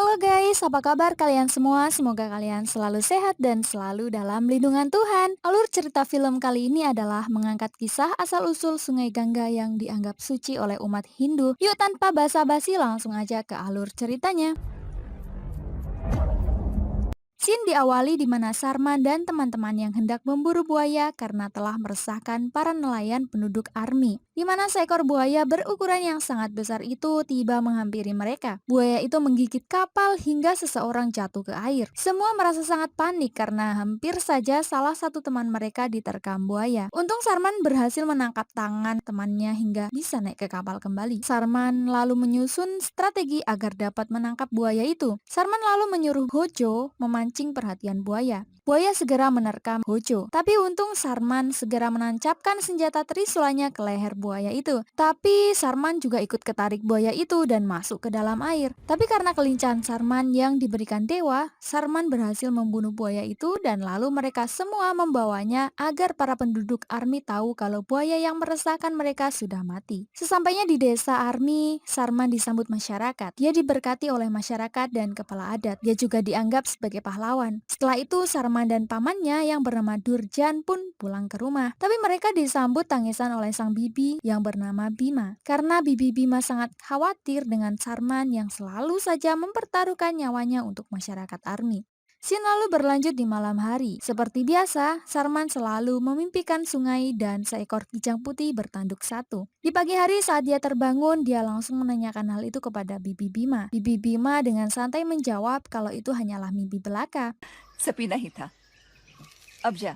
Halo guys, apa kabar kalian semua? Semoga kalian selalu sehat dan selalu dalam lindungan Tuhan. Alur cerita film kali ini adalah mengangkat kisah asal-usul Sungai Gangga yang dianggap suci oleh umat Hindu. Yuk tanpa basa-basi langsung aja ke alur ceritanya. Scene diawali di mana Sarman dan teman-teman yang hendak memburu buaya karena telah meresahkan para nelayan penduduk Army. Di mana seekor buaya berukuran yang sangat besar itu tiba menghampiri mereka. Buaya itu menggigit kapal hingga seseorang jatuh ke air. Semua merasa sangat panik karena hampir saja salah satu teman mereka diterkam buaya. Untung Sarman berhasil menangkap tangan temannya hingga bisa naik ke kapal kembali. Sarman lalu menyusun strategi agar dapat menangkap buaya itu. Sarman lalu menyuruh Hojo memancing perhatian buaya. Buaya segera menerkam Hojo, tapi untung Sarman segera menancapkan senjata trisulanya ke leher buaya itu. Tapi Sarman juga ikut ketarik buaya itu dan masuk ke dalam air. Tapi karena kelincahan Sarman yang diberikan dewa, Sarman berhasil membunuh buaya itu dan lalu mereka semua membawanya agar para penduduk Army tahu kalau buaya yang meresahkan mereka sudah mati. Sesampainya di desa Army, Sarman disambut masyarakat. Dia diberkati oleh masyarakat dan kepala adat. Dia juga dianggap sebagai pahlawan. Setelah itu Sarman dan pamannya yang bernama Durjan pun pulang ke rumah. Tapi mereka disambut tangisan oleh sang bibi yang bernama Bima. Karena bibi Bima sangat khawatir dengan Sarman yang selalu saja mempertaruhkan nyawanya untuk masyarakat Army. Scene lalu berlanjut di malam hari. Seperti biasa, Sarman selalu memimpikan sungai dan seekor kijang putih bertanduk satu. Di pagi hari saat dia terbangun, dia langsung menanyakan hal itu kepada Bibi Bima. Bibi Bima dengan santai menjawab kalau itu hanyalah mimpi belaka. सपी नहीं था। अब जा।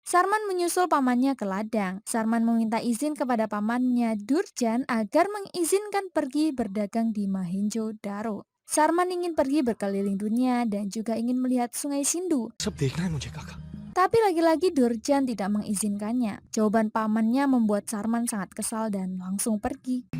Sarman menyusul pamannya ke ladang. Sarman meminta izin kepada pamannya Durjan agar mengizinkan pergi berdagang di Mohenjo-daro. Sarman ingin pergi berkeliling dunia dan juga ingin melihat sungai Sindu. सब देखना है मुझे काका। Tapi lagi-lagi Durjan tidak mengizinkannya. Jawaban pamannya membuat Sarman sangat kesal dan langsung pergi.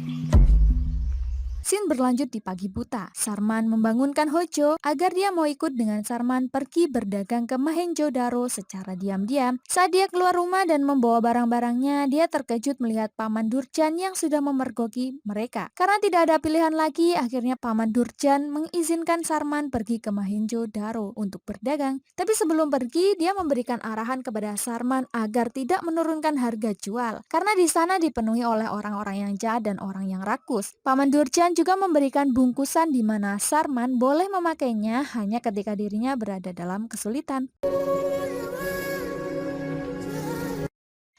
Scene berlanjut di pagi buta. Sarman membangunkan Hojo agar dia mau ikut dengan Sarman pergi berdagang ke Mohenjo-daro secara diam-diam. Saat dia keluar rumah dan membawa barang-barangnya, dia terkejut melihat Paman Durjan yang sudah memergoki mereka. Karena tidak ada pilihan lagi, akhirnya Paman Durjan mengizinkan Sarman pergi ke Mohenjo-daro untuk berdagang. Tapi sebelum pergi, dia memberikan arahan kepada Sarman agar tidak menurunkan harga jual. Karena di sana dipenuhi oleh orang-orang yang jahat dan orang yang rakus. Paman Durjan juga memberikan bungkusan di mana Sarman boleh memakainya hanya ketika dirinya berada dalam kesulitan.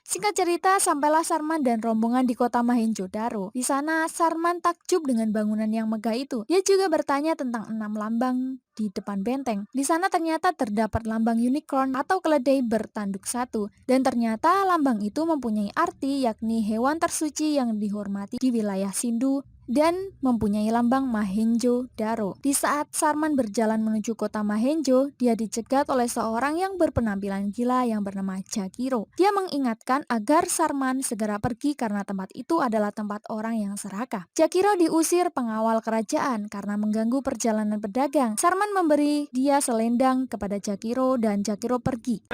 Singkat cerita, sampailah Sarman dan rombongan di kota Mohenjo-daro. Di sana, Sarman takjub dengan bangunan yang megah itu. Dia juga bertanya tentang 6 lambang di depan benteng. Di sana ternyata terdapat lambang unicorn atau keledai bertanduk satu. Dan ternyata lambang itu mempunyai arti yakni hewan tersuci yang dihormati di wilayah Sindu dan mempunyai lambang Mohenjo-daro. Di saat Sarman berjalan menuju kota Mohenjo, dia dicegat oleh seorang yang berpenampilan gila yang bernama Jakiro. Dia mengingatkan agar Sarman segera pergi karena tempat itu adalah tempat orang yang serakah. Jakiro diusir pengawal kerajaan karena mengganggu perjalanan pedagang. Sarman memberi dia selendang kepada Jakiro dan Jakiro pergi.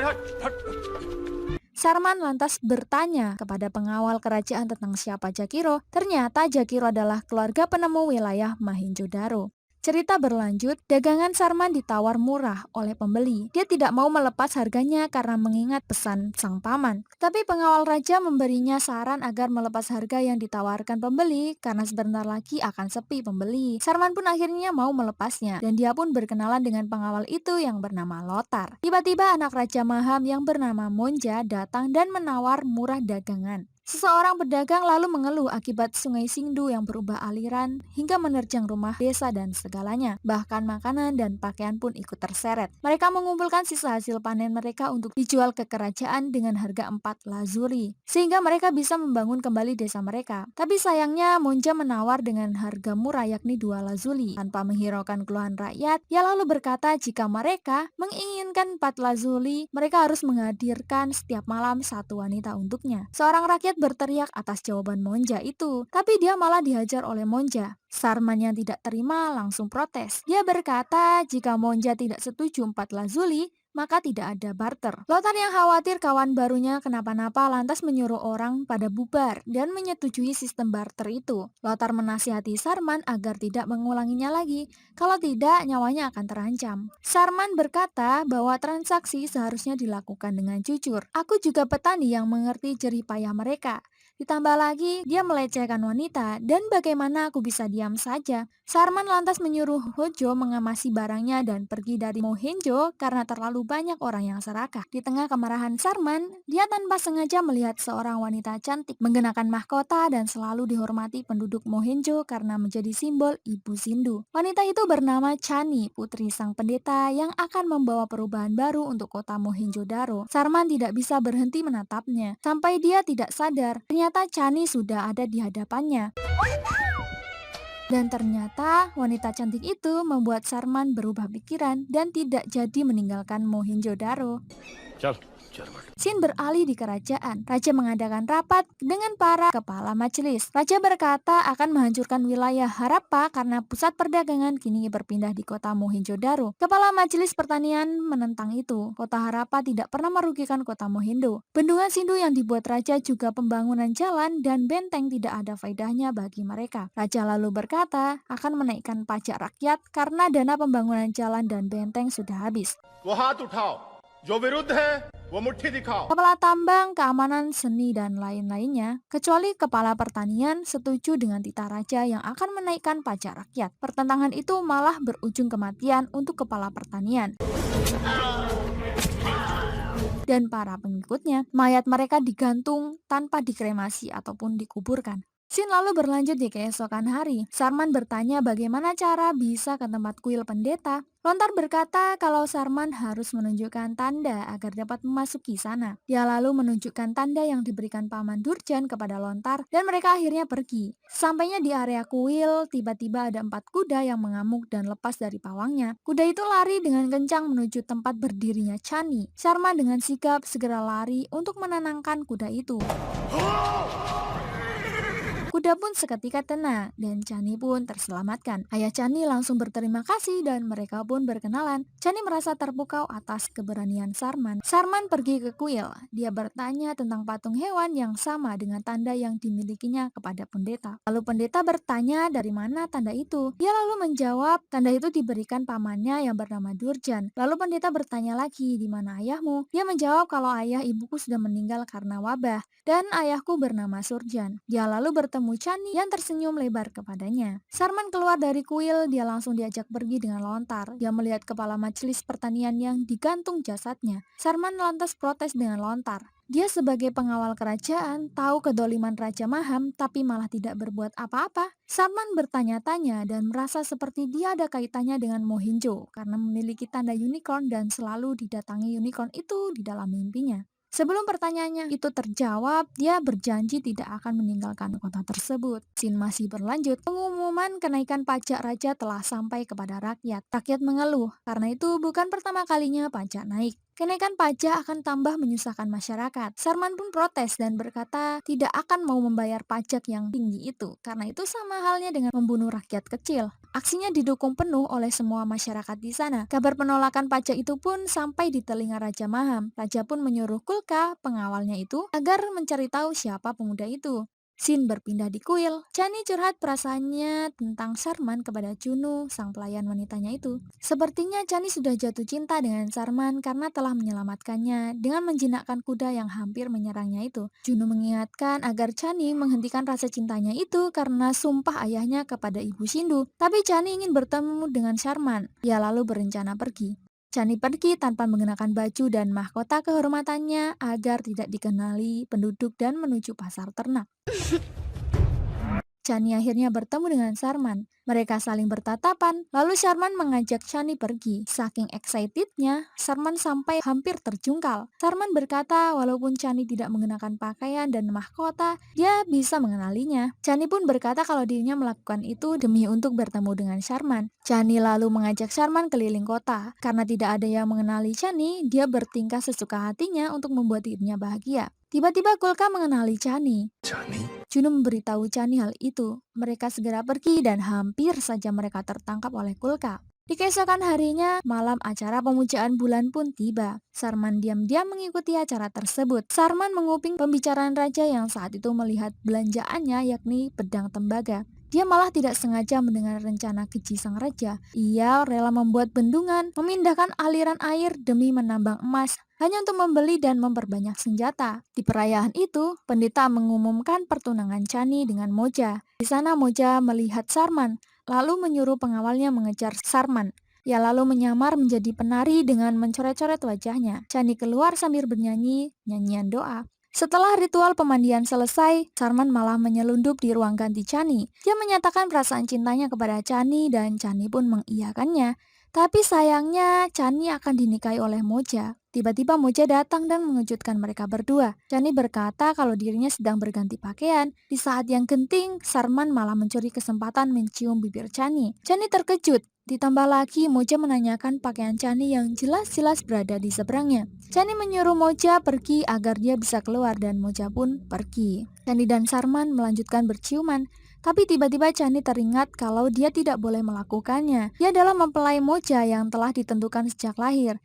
Sarman lantas bertanya kepada pengawal kerajaan tentang siapa Jakiro. Ternyata Jakiro adalah keluarga penemu wilayah Mohenjo-daro. Cerita berlanjut, dagangan Sarman ditawar murah oleh pembeli. Dia tidak mau melepas harganya karena mengingat pesan sang paman. Tapi pengawal raja memberinya saran agar melepas harga yang ditawarkan pembeli karena sebentar lagi akan sepi pembeli. Sarman pun akhirnya mau melepasnya dan dia pun berkenalan dengan pengawal itu yang bernama Lotar. Tiba-tiba anak Raja Maham yang bernama Monja datang dan menawar murah dagangan. Seseorang pedagang lalu mengeluh akibat sungai Sindu yang berubah aliran hingga menerjang rumah desa dan segalanya. Bahkan makanan dan pakaian pun ikut terseret. Mereka mengumpulkan sisa hasil panen mereka untuk dijual ke kerajaan dengan harga 4 lazuli. Sehingga mereka bisa membangun kembali desa mereka. Tapi sayangnya Monja menawar dengan harga murah yakni 2 lazuli. Tanpa menghiraukan keluhan rakyat, ia lalu berkata jika mereka menginginkan 4 lazuli, mereka harus menghadirkan setiap malam satu wanita untuknya. Seorang rakyat berteriak atas jawaban Monja itu, tapi dia malah dihajar oleh Monja. Sarman yang tidak terima langsung protes. Dia berkata jika Monja tidak setuju 4 lazuli, maka tidak ada barter. Lothar yang khawatir kawan barunya kenapa-napa lantas menyuruh orang pada bubar dan menyetujui sistem barter itu. Lothar menasihati Sarman agar tidak mengulanginya lagi, kalau tidak nyawanya akan terancam. Sarman berkata bahwa transaksi seharusnya dilakukan dengan jujur. Aku juga petani yang mengerti jerih payah mereka. Ditambah lagi, dia melecehkan wanita, dan bagaimana aku bisa diam saja? Sarman lantas menyuruh Hojo mengemasi barangnya dan pergi dari Mohenjo karena terlalu banyak orang yang serakah. Di tengah kemarahan Sarman, dia tanpa sengaja melihat seorang wanita cantik mengenakan mahkota dan selalu dihormati penduduk Mohenjo karena menjadi simbol Ibu Sindu. Wanita itu bernama Chani, putri sang pendeta yang akan membawa perubahan baru untuk kota Mohenjo-daro. Sarman tidak bisa berhenti menatapnya, sampai dia tidak sadar. Ternyata Chani sudah ada di hadapannya. Dan ternyata wanita cantik itu membuat Sarman berubah pikiran dan tidak jadi meninggalkan Mohenjo-daro. Sin beralih di kerajaan. Raja mengadakan rapat dengan para kepala majelis. Raja berkata akan menghancurkan wilayah Harappa karena pusat perdagangan kini berpindah di kota Mohenjo-daro. Kepala majelis pertanian menentang itu. Kota Harappa tidak pernah merugikan kota Mohindo. Bendungan Sindu yang dibuat raja juga pembangunan jalan dan benteng tidak ada faedahnya bagi mereka. Raja lalu berkata akan menaikkan pajak rakyat karena dana pembangunan jalan dan benteng sudah habis. Kepala tambang, keamanan, seni, dan lain-lainnya, kecuali kepala pertanian setuju dengan titah raja yang akan menaikkan pajak rakyat. Pertentangan itu malah berujung kematian untuk kepala pertanian dan para pengikutnya. Mayat mereka digantung tanpa dikremasi ataupun dikuburkan. Sin lalu berlanjut di keesokan hari. Sarman bertanya bagaimana cara bisa ke tempat kuil pendeta. Lontar berkata kalau Sarman harus menunjukkan tanda agar dapat memasuki sana. Dia lalu menunjukkan tanda yang diberikan Paman Durjan kepada Lontar dan mereka akhirnya pergi. Sampainya di area kuil, tiba-tiba ada 4 kuda yang mengamuk dan lepas dari pawangnya. Kuda itu lari dengan kencang menuju tempat berdirinya Chani. Sarman dengan sigap segera lari untuk menenangkan kuda itu. Kuda pun seketika tenang dan Chani pun terselamatkan. Ayah Chani langsung berterima kasih dan mereka pun berkenalan. Chani merasa terpukau atas keberanian Sarman. Sarman pergi ke kuil. Dia bertanya tentang patung hewan yang sama dengan tanda yang dimilikinya kepada pendeta. Lalu pendeta bertanya dari mana tanda itu. Dia lalu menjawab tanda itu diberikan pamannya yang bernama Durjan. Lalu pendeta bertanya lagi, di mana ayahmu? Dia menjawab kalau ayah ibuku sudah meninggal karena wabah dan ayahku bernama Surjan. Dia lalu bertemu Chani yang tersenyum lebar kepadanya. Sarman keluar dari kuil, dia langsung diajak pergi dengan Lontar. Dia melihat kepala majelis pertanian yang digantung jasadnya. Sarman lantas protes dengan Lontar. Dia sebagai pengawal kerajaan tahu kedoliman Raja Maham tapi malah tidak berbuat apa-apa. Sarman bertanya-tanya dan merasa seperti dia ada kaitannya dengan Mohenjo karena memiliki tanda unicorn dan selalu didatangi unicorn itu di dalam mimpinya. Sebelum pertanyaannya itu terjawab, dia berjanji tidak akan meninggalkan kota tersebut. Sin masih berlanjut. Pengumuman kenaikan pajak raja telah sampai kepada rakyat. Rakyat mengeluh, karena itu bukan pertama kalinya pajak naik. Kenaikan pajak akan tambah menyusahkan masyarakat. Sarman pun protes dan berkata tidak akan mau membayar pajak yang tinggi itu, karena itu sama halnya dengan membunuh rakyat kecil. Aksinya didukung penuh oleh semua masyarakat di sana. Kabar penolakan pajak itu pun sampai di telinga Raja Maham. Raja pun menyuruh Kulka, pengawalnya itu, agar mencari tahu siapa pemuda itu. Sin berpindah di kuil. Chani curhat perasaannya tentang Sarman kepada Chunu, sang pelayan wanitanya itu. Sepertinya Chani sudah jatuh cinta dengan Sarman karena telah menyelamatkannya dengan menjinakkan kuda yang hampir menyerangnya itu. Chunu mengingatkan agar Chani menghentikan rasa cintanya itu karena sumpah ayahnya kepada Ibu Sindu. Tapi Chani ingin bertemu dengan Sarman. Dia lalu berencana pergi. Chani pergi tanpa mengenakan baju dan mahkota kehormatannya agar tidak dikenali penduduk dan menuju pasar ternak. Chani akhirnya bertemu dengan Sarman. Mereka saling bertatapan, lalu Sarman mengajak Chani pergi. Saking excitednya, Sarman sampai hampir terjungkal. Sarman berkata walaupun Chani tidak mengenakan pakaian dan mahkota, dia bisa mengenalinya. Chani pun berkata kalau dirinya melakukan itu demi untuk bertemu dengan Sarman. Chani lalu mengajak Sarman keliling kota. Karena tidak ada yang mengenali Chani, dia bertingkah sesuka hatinya untuk membuat dirinya bahagia. Tiba-tiba Kulka mengenali Chani. Chunu memberitahu Chani hal itu. Mereka segera pergi dan hampir saja mereka tertangkap oleh Kulka. Di keesokan harinya, malam acara pemujaan bulan pun tiba. Sarman diam-diam mengikuti acara tersebut. Sarman menguping pembicaraan raja yang saat itu melihat belanjaannya, yakni pedang tembaga. Dia malah tidak sengaja mendengar rencana keji sang raja. Ia rela membuat bendungan, memindahkan aliran air demi menambang emas, hanya untuk membeli dan memperbanyak senjata. Di perayaan itu, pendeta mengumumkan pertunangan Chani dengan Moja. Di sana Moja melihat Sarman, lalu menyuruh pengawalnya mengejar Sarman. Ia lalu menyamar menjadi penari dengan mencoret-coret wajahnya. Chani keluar sambil bernyanyi nyanyian doa. Setelah ritual pemandian selesai, Sarman malah menyelundup di ruang ganti Chani. Dia menyatakan perasaan cintanya kepada Chani dan Chani pun mengiyakannya. Tapi sayangnya Chani akan dinikahi oleh Moja. Tiba-tiba Moja datang dan mengejutkan mereka berdua. Chani berkata kalau dirinya sedang berganti pakaian. Di saat yang genting, Sarman malah mencuri kesempatan mencium bibir Chani. Chani terkejut. Ditambah lagi Moja menanyakan pakaian Chani yang jelas-jelas berada di seberangnya. Chani menyuruh Moja pergi agar dia bisa keluar dan Moja pun pergi. Chani dan Sarman melanjutkan berciuman. Tapi tiba-tiba Chani teringat kalau dia tidak boleh melakukannya. Dia adalah mempelai Moja yang telah ditentukan sejak lahir.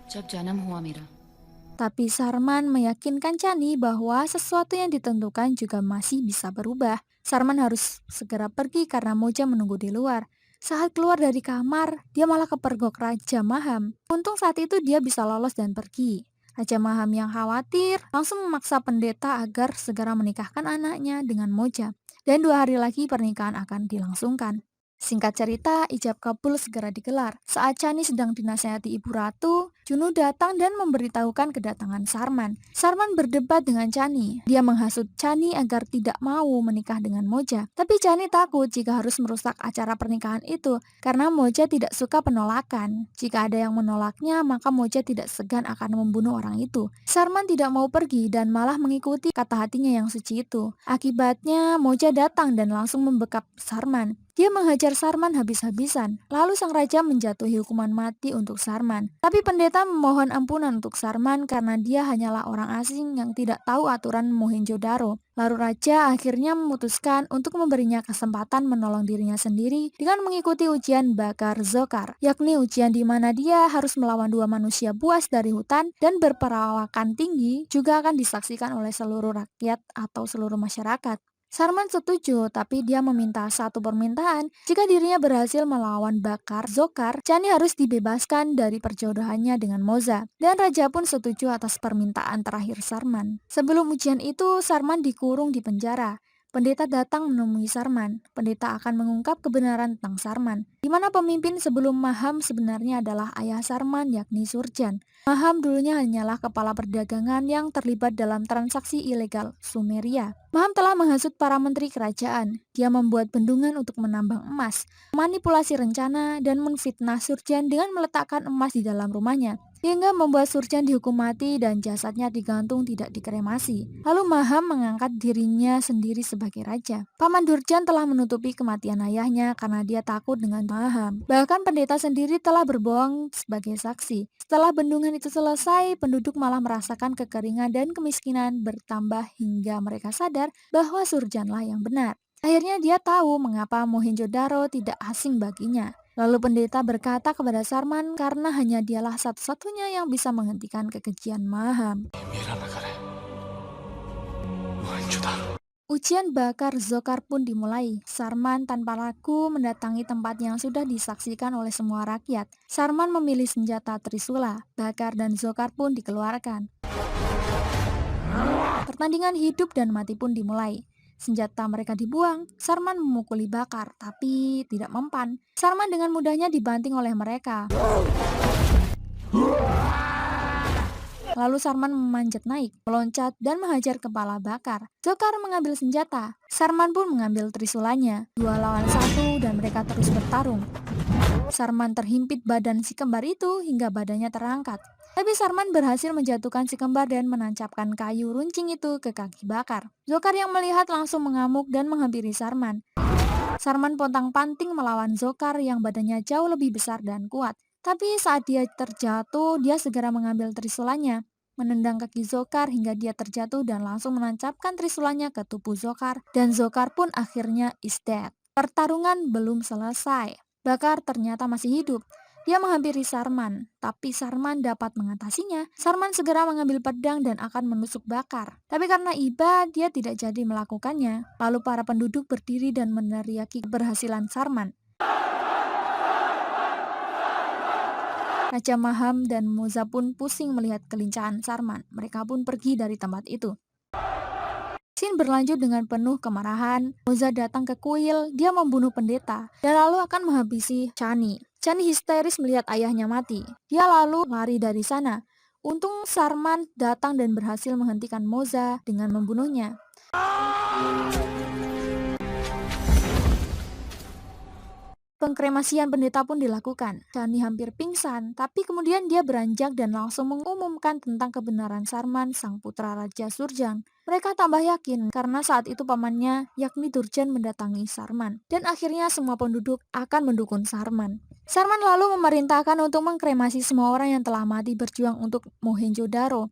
जब जन्म हुआ मेरा Tapi Sarman meyakinkan Chani bahwa sesuatu yang ditentukan juga masih bisa berubah. Sarman harus segera pergi karena Moja menunggu di luar. Saat keluar dari kamar, dia malah kepergok Raja Maham. Untung saat itu dia bisa lolos dan pergi. Raja Maham yang khawatir langsung memaksa pendeta agar segera menikahkan anaknya dengan Moja. Dan 2 hari lagi pernikahan akan dilangsungkan. Singkat cerita, ijab kabul segera digelar. Saat Chani sedang dinasehati Ibu Ratu, Junu datang dan memberitahukan kedatangan Sarman. Sarman berdebat dengan Chani. Dia menghasut Chani agar tidak mau menikah dengan Moja. Tapi Chani takut jika harus merusak acara pernikahan itu, karena Moja tidak suka penolakan. Jika ada yang menolaknya, maka Moja tidak segan akan membunuh orang itu. Sarman tidak mau pergi dan malah mengikuti kata hatinya yang suci itu. Akibatnya, Moja datang dan langsung membekap Sarman. Dia menghajar Sarman habis-habisan. Lalu sang raja menjatuhi hukuman mati untuk Sarman. Tapi pendeta memohon ampunan untuk Sarman karena dia hanyalah orang asing yang tidak tahu aturan Mohenjo-daro. Lalu raja akhirnya memutuskan untuk memberinya kesempatan menolong dirinya sendiri dengan mengikuti ujian Bakar Zokar, yakni ujian di mana dia harus melawan 2 manusia buas dari hutan dan berperawakan tinggi, juga akan disaksikan oleh seluruh rakyat atau seluruh masyarakat. Sarman setuju, tapi dia meminta satu permintaan. Jika dirinya berhasil melawan Bakar Zokar, Chani harus dibebaskan dari perjodohannya dengan Moza. Dan raja pun setuju atas permintaan terakhir Sarman. Sebelum ujian itu, Sarman dikurung di penjara. Pendeta datang menemui Sarman. Pendeta akan mengungkap kebenaran tentang Sarman, di mana pemimpin sebelum Maham sebenarnya adalah ayah Sarman, yakni Surjan. Maham dulunya hanyalah kepala perdagangan yang terlibat dalam transaksi ilegal Sumeria. Maham telah menghasut para menteri kerajaan. Dia membuat bendungan untuk menambang emas, manipulasi rencana, dan menfitnah Surjan dengan meletakkan emas di dalam rumahnya, hingga membuat Surjan dihukum mati dan jasadnya digantung tidak dikremasi. Lalu Maham mengangkat dirinya sendiri sebagai raja. Paman Durjan telah menutupi kematian ayahnya karena dia takut dengan Maham. Bahkan pendeta sendiri telah berbohong sebagai saksi. Setelah bendungan itu selesai, penduduk malah merasakan kekeringan dan kemiskinan bertambah hingga mereka sadar bahwa Surjanlah yang benar. Akhirnya dia tahu mengapa Mohenjo-daro tidak asing baginya. Lalu pendeta berkata kepada Sarman karena hanya dialah satu-satunya yang bisa menghentikan kekejian Maham. मेरा नगर है Mohenjodaro Ujian Bakar Zokar pun dimulai. Sarman tanpa ragu mendatangi tempat yang sudah disaksikan oleh semua rakyat. Sarman memilih senjata Trisula. Bakar dan Zokar pun dikeluarkan. Pertandingan hidup dan mati pun dimulai. Senjata mereka dibuang. Sarman memukuli Bakar, tapi tidak mempan. Sarman dengan mudahnya dibanting oleh mereka. Lalu Sarman memanjat naik, meloncat, dan menghajar kepala Bakar. Zokar mengambil senjata. Sarman pun mengambil trisulanya. 2 lawan 1 dan mereka terus bertarung. Sarman terhimpit badan si kembar itu hingga badannya terangkat. Tapi Sarman berhasil menjatuhkan si kembar dan menancapkan kayu runcing itu ke kaki Bakar. Zokar yang melihat langsung mengamuk dan menghampiri Sarman. Sarman pontang-panting melawan Zokar yang badannya jauh lebih besar dan kuat. Tapi saat dia terjatuh, dia segera mengambil trisulanya, menendang kaki Zokar hingga dia terjatuh dan langsung menancapkan trisulanya ke tubuh Zokar. Dan Zokar pun akhirnya is dead. Pertarungan belum selesai. Bakar ternyata masih hidup. Dia menghampiri Sarman, tapi Sarman dapat mengatasinya. Sarman segera mengambil pedang dan akan menusuk Bakar. Tapi karena iba, dia tidak jadi melakukannya. Lalu para penduduk berdiri dan meneriaki keberhasilan Sarman. Raja Maham dan Moza pun pusing melihat kelincahan Sarman. Mereka pun pergi dari tempat itu. Scene berlanjut dengan penuh kemarahan. Moza datang ke kuil, dia membunuh pendeta, dan lalu akan menghabisi Chani. Chani histeris melihat ayahnya mati. Dia lalu lari dari sana. Untung Sarman datang dan berhasil menghentikan Moza dengan membunuhnya. Pengkremasian pendeta pun dilakukan. Chani hampir pingsan, tapi kemudian dia beranjak dan langsung mengumumkan tentang kebenaran Sarman, sang putra Raja Surjan. Mereka tambah yakin karena saat itu pamannya, yakni Durjan, mendatangi Sarman. Dan akhirnya semua penduduk akan mendukung Sarman. Sarman lalu memerintahkan untuk mengkremasi semua orang yang telah mati berjuang untuk Mohenjo-daro.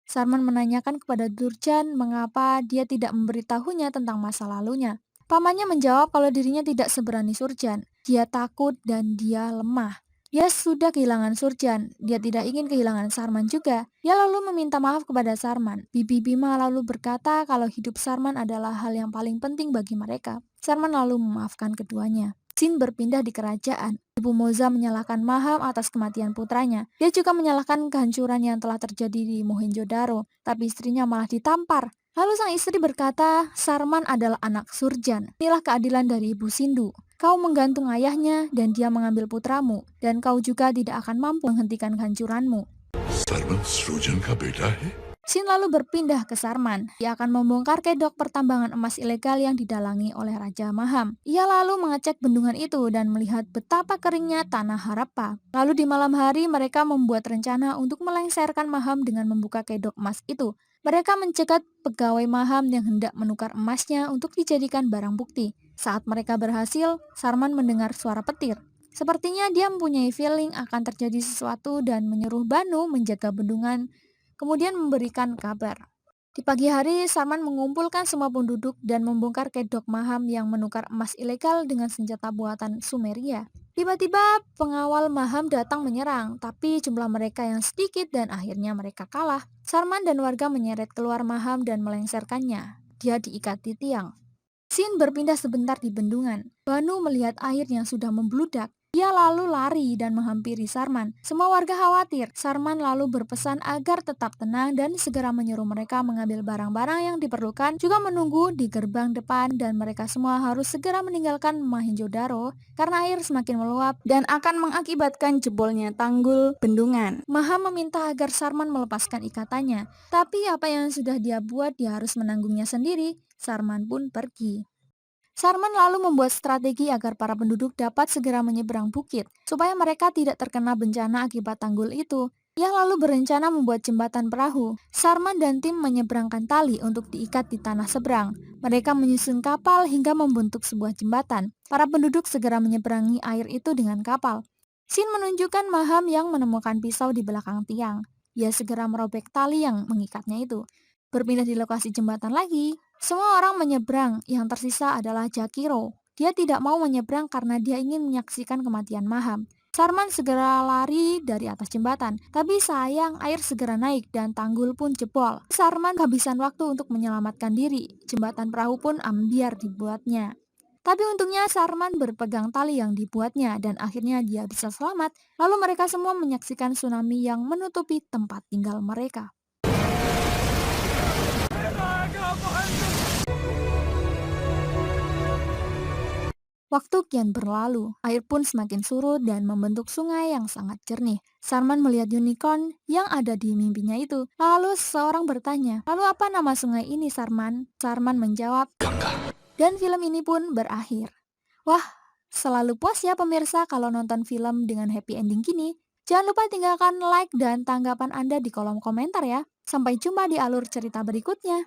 Sarman menanyakan kepada Durjan mengapa dia tidak memberitahunya tentang masa lalunya. Pamannya menjawab kalau dirinya tidak seberani Surjan. Dia takut dan dia lemah. Dia sudah kehilangan Surjan. Dia tidak ingin kehilangan Sarman juga. Dia lalu meminta maaf kepada Sarman. Bibi Bima lalu berkata kalau hidup Sarman adalah hal yang paling penting bagi mereka. Sarman lalu memaafkan keduanya. Scene berpindah di kerajaan. Ibu Moza menyalahkan Maham atas kematian putranya. Dia juga menyalahkan kehancuran yang telah terjadi di Mohenjo-daro, tapi istrinya malah ditampar. Lalu sang istri berkata, Sarman adalah anak Surjan. Inilah keadilan dari Ibu Sindu. Kau menggantung ayahnya dan dia mengambil putramu, dan kau juga tidak akan mampu menghentikan kehancuranmu. Sarman Surjan ka beta hai? Scene lalu berpindah ke Sarman. Dia akan membongkar kedok pertambangan emas ilegal yang didalangi oleh Raja Maham. Ia lalu mengecek bendungan itu dan melihat betapa keringnya tanah Harappa. Lalu di malam hari mereka membuat rencana untuk melengsarkan Maham dengan membuka kedok emas itu. Mereka mencegat pegawai Maham yang hendak menukar emasnya untuk dijadikan barang bukti. Saat mereka berhasil, Sarman mendengar suara petir. Sepertinya dia mempunyai feeling akan terjadi sesuatu dan menyuruh Banu menjaga bendungan, kemudian memberikan kabar. Di pagi hari, Sarman mengumpulkan semua penduduk dan membongkar kedok Maham yang menukar emas ilegal dengan senjata buatan Sumeria. Tiba-tiba pengawal Maham datang menyerang, tapi jumlah mereka yang sedikit dan akhirnya mereka kalah. Sarman dan warga menyeret keluar Maham dan melengsarkannya. Dia diikat di tiang. Scene berpindah sebentar di bendungan. Banu melihat air yang sudah membludak. Dia lalu lari dan menghampiri Sarman. Semua warga khawatir. Sarman lalu berpesan agar tetap tenang dan segera menyuruh mereka mengambil barang-barang yang diperlukan, juga menunggu di gerbang depan, dan mereka semua harus segera meninggalkan Mohenjo-daro karena air semakin meluap dan akan mengakibatkan jebolnya tanggul bendungan. Maham meminta agar Sarman melepaskan ikatannya, tapi apa yang sudah dia buat dia harus menanggungnya sendiri. Sarman pun pergi. Sarman lalu membuat strategi agar para penduduk dapat segera menyeberang bukit, supaya mereka tidak terkena bencana akibat tanggul itu. Ia lalu berencana membuat jembatan perahu. Sarman dan tim menyeberangkan tali untuk diikat di tanah seberang. Mereka menyusun kapal hingga membentuk sebuah jembatan. Para penduduk segera menyeberangi air itu dengan kapal. Scene menunjukkan Maham yang menemukan pisau di belakang tiang. Ia segera merobek tali yang mengikatnya itu. Berpindah di lokasi jembatan lagi, semua orang menyeberang, yang tersisa adalah Jakiro. Dia tidak mau menyeberang karena dia ingin menyaksikan kematian Maham. Sarman segera lari dari atas jembatan, tapi sayang air segera naik dan tanggul pun jebol. Sarman kehabisan waktu untuk menyelamatkan diri, jembatan perahu pun ambyar dibuatnya. Tapi untungnya Sarman berpegang tali yang dibuatnya dan akhirnya dia bisa selamat. Lalu mereka semua menyaksikan tsunami yang menutupi tempat tinggal mereka. Waktu kian berlalu, air pun semakin surut dan membentuk sungai yang sangat jernih. Sarman melihat unicorn yang ada di mimpinya itu. Lalu seseorang bertanya, lalu apa nama sungai ini, Sarman? Sarman menjawab, Gangga. dan film ini pun berakhir. Wah, selalu puas ya pemirsa kalau nonton film dengan happy ending gini. Jangan lupa tinggalkan like dan tanggapan Anda di kolom komentar ya. Sampai jumpa di alur cerita berikutnya.